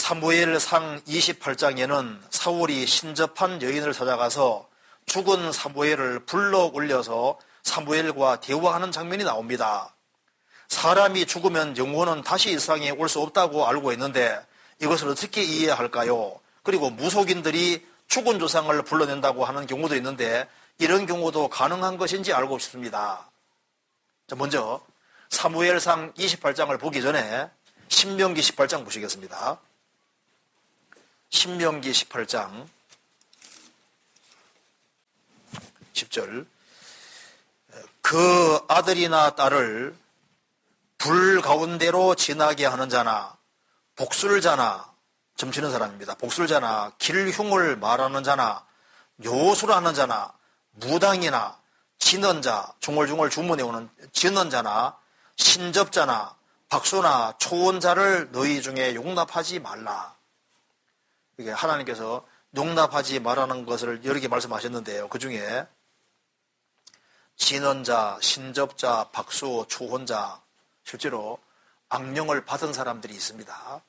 사무엘상 28장에는 사울이 신접한 여인을 찾아가서 죽은 사무엘을 불러 올려서 사무엘과 대화하는 장면이 나옵니다. 사람이 죽으면 영혼은 다시 이 세상에 올 수 없다고 알고 있는데 이것을 어떻게 이해할까요? 그리고 무속인들이 죽은 조상을 불러낸다고 하는 경우도 있는데 이런 경우도 가능한 것인지 알고 싶습니다. 자, 먼저 사무엘상 28장을 보기 전에 신명기 18장 보시겠습니다. 신명기 18장 10절 그 아들이나 딸을 불 가운데로 지나게 하는 자나 복술자나 점치는 사람입니다. 복술자나 길흉을 말하는 자나 요술하는 자나 무당이나 진언자 중얼중얼 주문해오는 진언자나 신접자나 박수나 초혼자를 너희 중에 용납하지 말라. 이게 하나님께서 용납하지 말라는 것을 여러 개 말씀하셨는데요. 그 중에 진언자, 신접자, 박수, 초혼자 실제로 악령을 받은 사람들이 있습니다.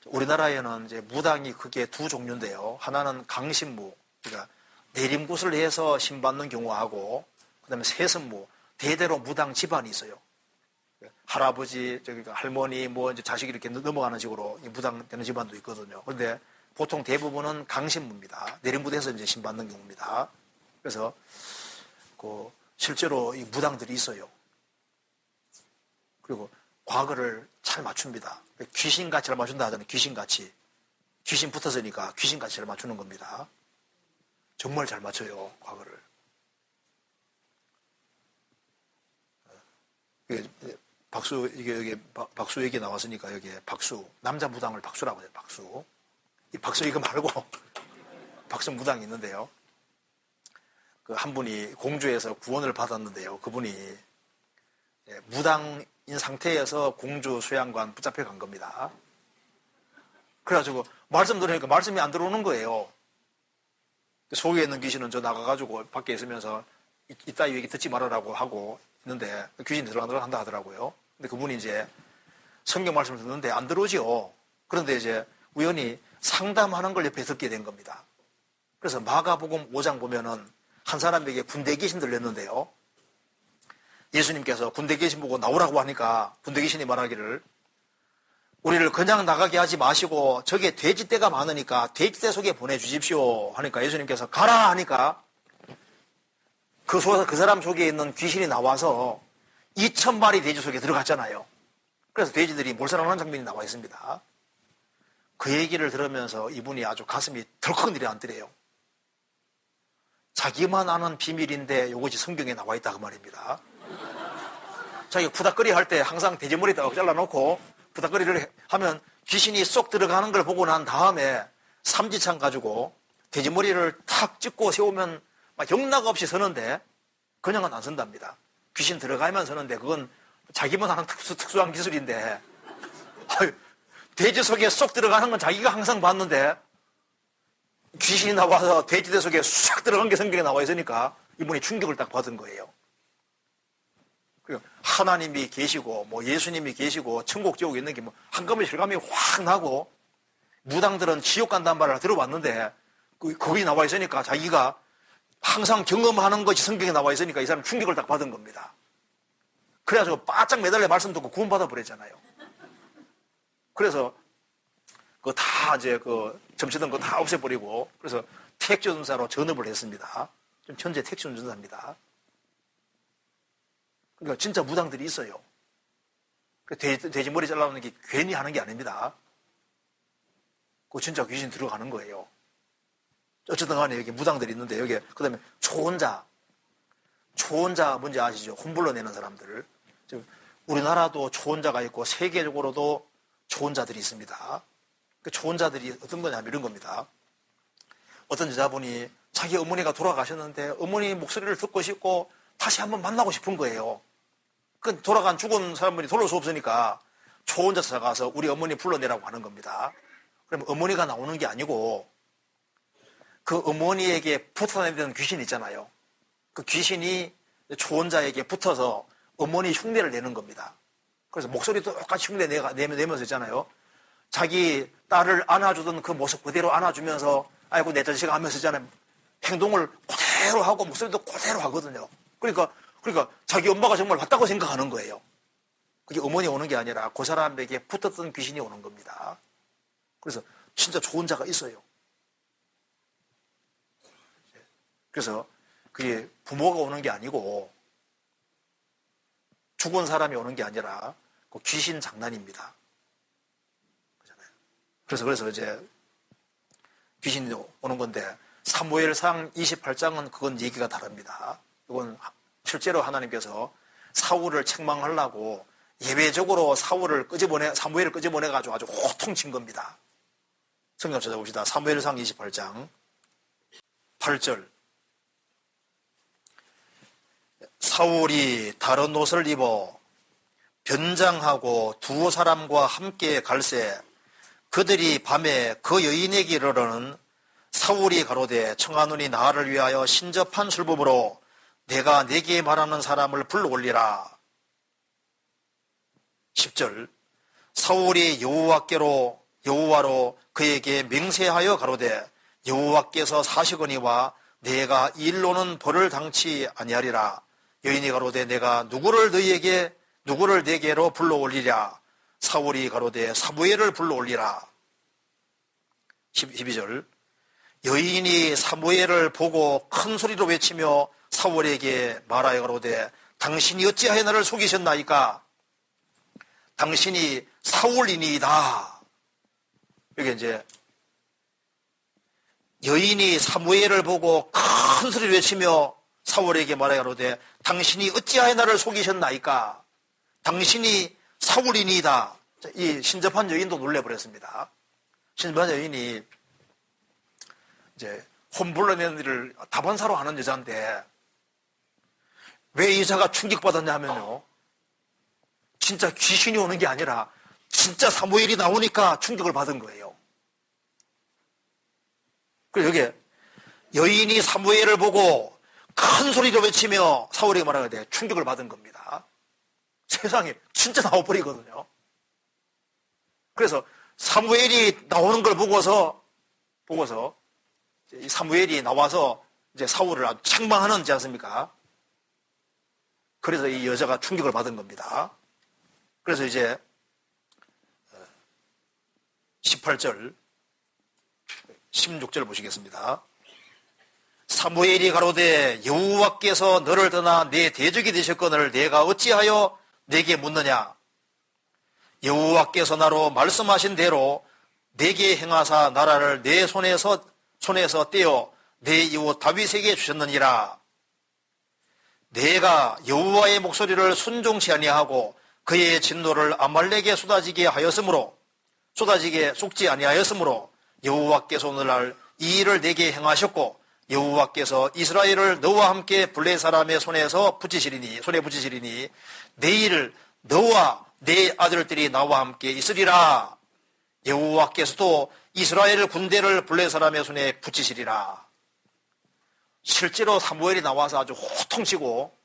우리나라에는 이제 무당이 크게 두 종류인데요. 하나는 강신무, 그러니까 내림굿을 해서 신받는 경우하고, 그 다음에 세습무, 대대로 무당 집안이 있어요. 할아버지, 할머니, 이제 자식이 이렇게 넘어가는 식으로 무당 되는 집안도 있거든요. 그런데 보통 대부분은 강신무입니다. 내림굿에서 이제 신받는 경우입니다. 그래서 실제로 이 무당들이 있어요. 그리고 과거를 잘 맞춥니다. 귀신같이 잘 맞춘다 하잖아요. 귀신같이. 귀신 붙었으니까 귀신같이 잘 맞추는 겁니다. 정말 잘 맞춰요, 과거를. 박수 얘기 나왔으니까 여기에 박수. 남자 무당을 박수라고 해요, 박수. 이 박수 이거 말고 박수 무당이 있는데요. 그 한 분이 공주에서 구원을 받았는데요. 그분이 무당인 상태에서 공주 수양관 붙잡혀 간 겁니다. 그래가지고 말씀 들으니까 말씀이 안 들어오는 거예요. 속에 있는 귀신은 저 나가가지고 밖에 있으면서 이따위 얘기 듣지 말아라고 하고 있는데 귀신이 들어간다 하더라고요. 근데 그분이 이제 성경 말씀을 듣는데 안 들어오지요. 그런데 이제 우연히 상담하는 걸 옆에 듣게 된 겁니다. 그래서 마가복음 5장 보면은 한 사람에게 군대 귀신 들렸는데요. 예수님께서 군대 귀신 보고 나오라고 하니까 군대 귀신이 말하기를 우리를 그냥 나가게 하지 마시고 저게 돼지떼가 많으니까 돼지떼 속에 보내주십시오 하니까 예수님께서 가라 하니까 그 사람 속에 있는 귀신이 나와서 2,000마리 돼지 속에 들어갔잖아요. 그래서 돼지들이 몰살하는 장면이 나와 있습니다. 그 얘기를 들으면서 이분이 아주 가슴이 덜컥 내려앉더래요. 자기만 아는 비밀인데 이것이 성경에 나와 있다 그 말입니다. 자기가 푸닥거리 할 때 항상 돼지머리 딱 잘라놓고 푸닥거리를 하면 귀신이 쏙 들어가는 걸 보고 난 다음에 삼지창 가지고 돼지머리를 탁 찍고 세우면 막 영락 없이 서는데 그냥은 안 선답니다. 귀신 들어가야만 서는데 그건 자기만 하는 특수한 기술인데 돼지 속에 쏙 들어가는 건 자기가 항상 봤는데 귀신이 나와서 돼지대 속에 싹 들어간 게 성경에 나와 있으니까 이분이 충격을 딱 받은 거예요. 하나님이 계시고 예수님이 계시고 천국 지옥이 있는 게 한꺼번에 실감이 확 나고 무당들은 지옥 간다는 말을 들어봤는데 거기 나와 있으니까 자기가 항상 경험하는 것이 성경에 나와 있으니까 이 사람 충격을 딱 받은 겁니다. 그래가지고 바짝 매달려 말씀 듣고 구원받아 버렸잖아요. 그래서 그거 다 이제 점치던 거 다 없애버리고 그래서 택전사로 전업을 했습니다. 좀 현재 택전전사입니다. 그러니까 진짜 무당들이 있어요. 돼지 머리 잘라놓는 게 괜히 하는 게 아닙니다. 그거 진짜 귀신 들어가는 거예요. 어쨌든 간에 여기 무당들이 있는데 여기 그 다음에 초혼자 뭔지 아시죠? 혼불러 내는 사람들. 우리나라도 초혼자가 있고 세계적으로도 초혼자들이 있습니다. 그 초혼자들이 어떤 거냐면 이런 겁니다. 어떤 여자분이 자기 어머니가 돌아가셨는데 어머니 목소리를 듣고 싶고 다시 한번 만나고 싶은 거예요. 그 돌아간 죽은 사람들이 돌아올 수 없으니까 초혼자 찾아가서 우리 어머니 불러내라고 하는 겁니다. 그러면 어머니가 나오는 게 아니고 그 어머니에게 붙어다니는 귀신이 있잖아요. 그 귀신이 초혼자에게 붙어서 어머니 흉내를 내는 겁니다. 그래서 목소리도 똑같이 흉내 내면서 있잖아요. 자기 딸을 안아주던 그 모습 그대로 안아주면서 아이고 내 자식아 하면서 있잖아요. 행동을 그대로 하고 목소리도 그대로 하거든요. 그러니까 자기 엄마가 정말 맞다고 생각하는 거예요. 그게 어머니 오는 게 아니라 그 사람에게 붙었던 귀신이 오는 겁니다. 그래서 진짜 좋은 자가 있어요. 그래서 그게 부모가 오는 게 아니고 죽은 사람이 오는 게 아니라 그 귀신 장난입니다. 그래서 이제 귀신이 오는 건데 사무엘상 28장은 그건 얘기가 다릅니다. 이건 실제로 하나님께서 사울을 책망하려고 예외적으로 사무엘을 끄집어내가지고 아주 호통친 겁니다. 성경 찾아봅시다. 사무엘상 28장 8절. 사울이 다른 옷을 입어 변장하고 두 사람과 함께 갈새 그들이 밤에 그 여인에게 이르러는 사울이 가로되 청하노니 나를 위하여 신접한 술법으로 내가 네게 말하는 사람을 불러올리라. 10절. 사울이 여호와로 그에게 맹세하여 가로되 여호와께서 사시거니와 내가 이 일로는 벌을 당치 아니하리라. 여인이 가로되 내가 누구를 내게로 불러올리랴. 사울이 가로되 사무엘을 불러올리라. 12절. 여인이 사무엘을 보고 큰 소리로 외치며 사울에게 말하여 가로되 당신이 어찌하여 나를 속이셨나이까? 당신이 사울이니이다. 여기 이제 여인이 사무엘을 보고 큰 소리로 외치며 사울에게 말하여 가로되 당신이 어찌하여 나를 속이셨나이까? 당신이 사울이니이다. 이 신접한 여인도 놀래버렸습니다. 신접한 여인이 이제 홈블러낸 일을 다반사로 하는 여자인데 왜 이 여자가 충격받았냐 하면요. 진짜 귀신이 오는 게 아니라 진짜 사무엘이 나오니까 충격을 받은 거예요. 그리고 여기 여인이 사무엘을 보고 큰 소리로 외치며 사울에게 말하는데 충격을 받은 겁니다. 세상에 진짜 나와버리거든요. 그래서 사무엘이 나오는 걸 보고서 사무엘이 나와서 이제 사울을 아주 책망하는지 않습니까? 그래서 이 여자가 충격을 받은 겁니다. 그래서 이제 18절 16절 보시겠습니다. 사무엘이 가로되 여호와께서 너를 떠나 내 대적이 되셨거늘 내가 어찌하여 내게 묻느냐? 여호와께서 나로 말씀하신 대로 내게 행하사 나라를 내 손에서 떼어 내 이웃 다윗에게 주셨느니라. 내가 여호와의 목소리를 순종치 아니하고 그의 진노를 아말렉에 쏟아지게 쏟지 아니하였으므로 여호와께서 오늘날 이 일을 내게 행하셨고 여호와께서 이스라엘을 너와 함께 블레 사람의 손에 붙이시리니 내일 너와 내 아들들이 나와 함께 있으리라. 여호와께서도 이스라엘 군대를 블레 사람의 손에 붙이시리라. 실제로 사무엘이 나와서 아주 호통치고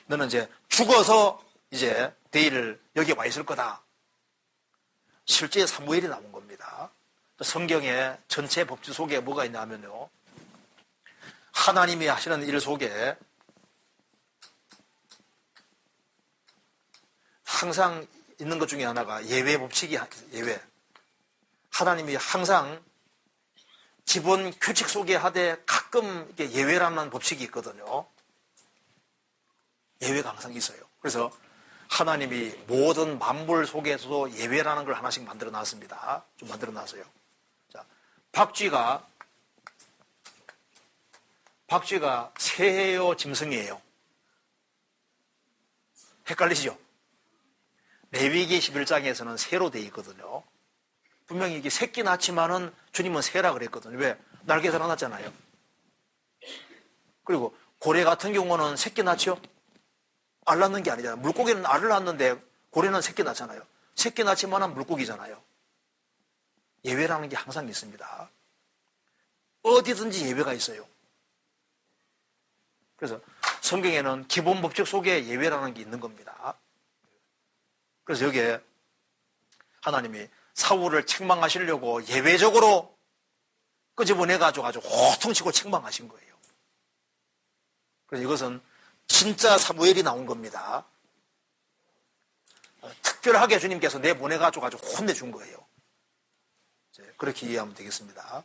너는 이제 죽어서 이제 내일 여기 와 있을 거다. 실제 사무엘이 나온 겁니다. 성경의 전체 법칙 속에 뭐가 있냐 하면요. 하나님이 하시는 일 속에 항상 있는 것 중에 하나가 예외 법칙이 예외. 하나님이 항상 기본 규칙 속에 하되 가끔 예외라는 법칙이 있거든요. 예외가 항상 있어요. 그래서 하나님이 모든 만물 속에서도 예외라는 걸 하나씩 만들어 놨습니다. 좀 만들어 놨어요. 자, 박쥐가 새예요, 짐승이에요? 헷갈리시죠? 레위기 11장에서는 새로 되어 있거든요. 분명히 이게 새끼 낳지만은 주님은 새라 그랬거든요. 왜? 날개 달아났잖아요. 그리고 고래 같은 경우는 새끼 낳죠? 알 낳는 게 아니잖아요. 물고기는 알을 낳는데 고래는 새끼 낳잖아요. 새끼 낳지만은 물고기잖아요. 예외라는 게 항상 있습니다. 어디든지 예외가 있어요. 그래서 성경에는 기본 법칙 속에 예외라는 게 있는 겁니다. 그래서 여기에 하나님이 사울을 책망하시려고 예외적으로 끄집어내가지고 아주 호통치고 책망하신 거예요. 그래서 이것은 진짜 사무엘이 나온 겁니다. 특별하게 주님께서 내보내가지고 아주 혼내준 거예요. 그렇게 이해하면 되겠습니다.